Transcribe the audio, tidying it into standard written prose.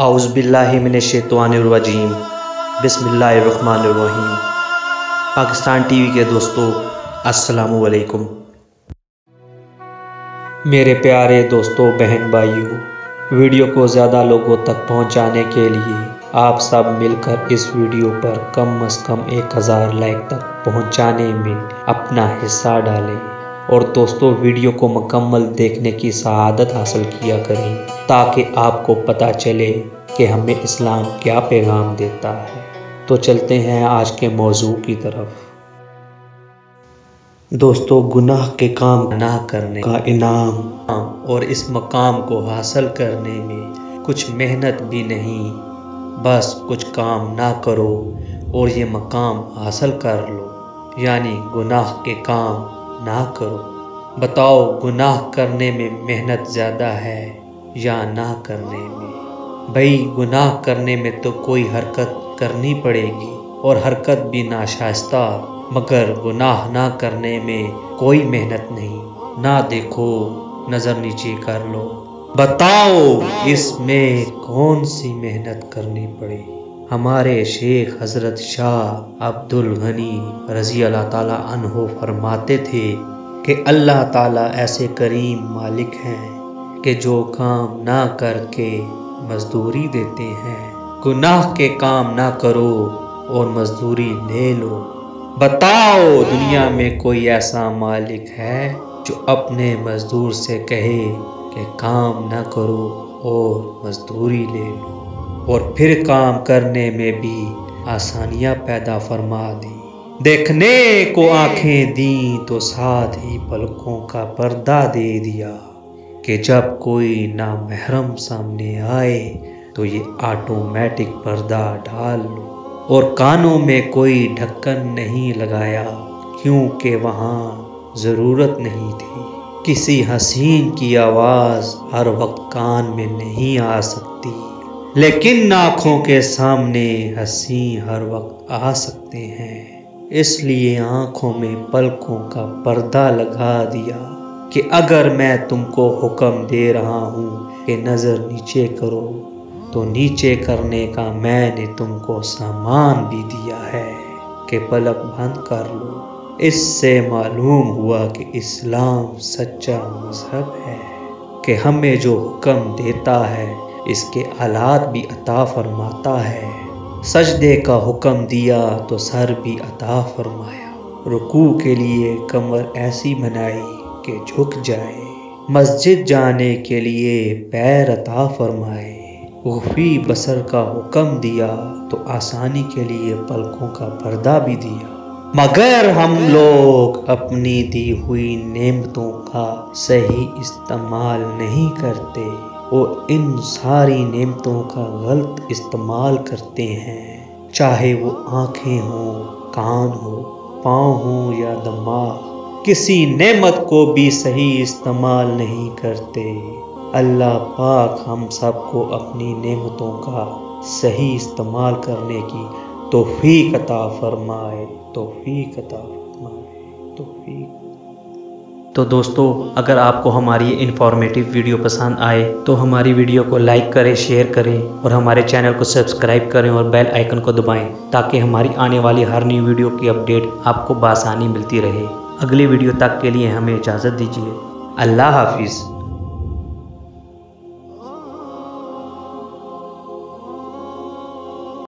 आउज़ बिल्लाहि मिनश्शैतानिर्रजीम बिस्मिल्लाहिर्रहमानिर्रहीम। पाकिस्तान टीवी के दोस्तों अस्सलामु अलैकुम। मेरे प्यारे दोस्तों बहन भाइयों, वीडियो को ज़्यादा लोगों तक पहुंचाने के लिए आप सब मिलकर इस वीडियो पर कम से कम 1000 लाइक तक पहुंचाने में अपना हिस्सा डालें। और दोस्तों, वीडियो को मुकम्मल देखने की सआदत हासिल किया करें ताकि आपको पता चले कि हमें इस्लाम क्या पैगाम देता है। तो चलते हैं आज के मौजू की तरफ। दोस्तों, गुनाह के काम ना करने का इनाम और इस मकाम को हासिल करने में कुछ मेहनत भी नहीं, बस कुछ काम ना करो और ये मकाम हासिल कर लो, यानी गुनाह के काम ना करो। बताओ, गुनाह करने में मेहनत ज़्यादा है या ना करने में? भाई, गुनाह करने में तो कोई हरकत करनी पड़ेगी और हरकत भी नाशाइस्ता, मगर गुनाह ना करने में कोई मेहनत नहीं। ना देखो, नज़र नीचे कर लो, बताओ इसमें कौन सी मेहनत करनी पड़ेगी? हमारे शेख हज़रत शाह अब्दुल गनी रज़ी अल्लाह ताला अन्हो फरमाते थे कि अल्लाह ताला ऐसे करीम मालिक हैं कि जो काम ना करके मजदूरी देते हैं। गुनाह के काम ना करो और मजदूरी ले लो। बताओ, दुनिया में कोई ऐसा मालिक है जो अपने मजदूर से कहे कि काम ना करो और मजदूरी ले लो, और फिर काम करने में भी आसानियां पैदा फरमा दी। देखने को आंखें दी तो साथ ही पलकों का पर्दा दे दिया कि जब कोई नामहरम सामने आए तो ये ऑटोमेटिक पर्दा डाल लो। और कानों में कोई ढक्कन नहीं लगाया क्योंकि वहाँ ज़रूरत नहीं थी। किसी हसीन की आवाज़ हर वक्त कान में नहीं आ सकती, लेकिन आँखों के सामने हसीन हर वक्त आ सकते हैं। इसलिए आँखों में पलकों का पर्दा लगा दिया कि अगर मैं तुमको हुक्म दे रहा हूँ कि नज़र नीचे करो, तो नीचे करने का मैंने तुमको सामान भी दिया है कि पलक बंद कर लो। इससे मालूम हुआ कि इस्लाम सच्चा मजहब है कि हमें जो हुक्म देता है इसके आलात भी अता फरमाता है। सजदे का हुक्म दिया तो सर भी अता फरमाया। रुकू के लिए कमर ऐसी बनाई कि झुक जाए। मस्जिद जाने के लिए पैर अता फरमाए। गुफी बसर का हुक्म दिया तो आसानी के लिए पलकों का पर्दा भी दिया। मगर हम लोग अपनी दी हुई नेमतों का सही इस्तेमाल नहीं करते और इन सारी नेमतों का गलत इस्तेमाल करते हैं। चाहे वो आँखें हो, कान हो, पाँव हो या दिमाग, किसी नेमत को भी सही इस्तेमाल नहीं करते। अल्लाह पाक हम सबको अपनी नेमतों का सही इस्तेमाल करने की तौफीक अता फरमाए, तौफीक अता फरमाए, तौफीक। तो दोस्तों, अगर आपको हमारी इन्फॉर्मेटिव वीडियो पसंद आए तो हमारी वीडियो को लाइक करें, शेयर करें और हमारे चैनल को सब्सक्राइब करें और बेल आइकन को दबाएं ताकि हमारी आने वाली हर नई वीडियो की अपडेट आपको बआसानी मिलती रहे। अगली वीडियो तक के लिए हमें इजाज़त दीजिए। अल्लाह हाफिज़।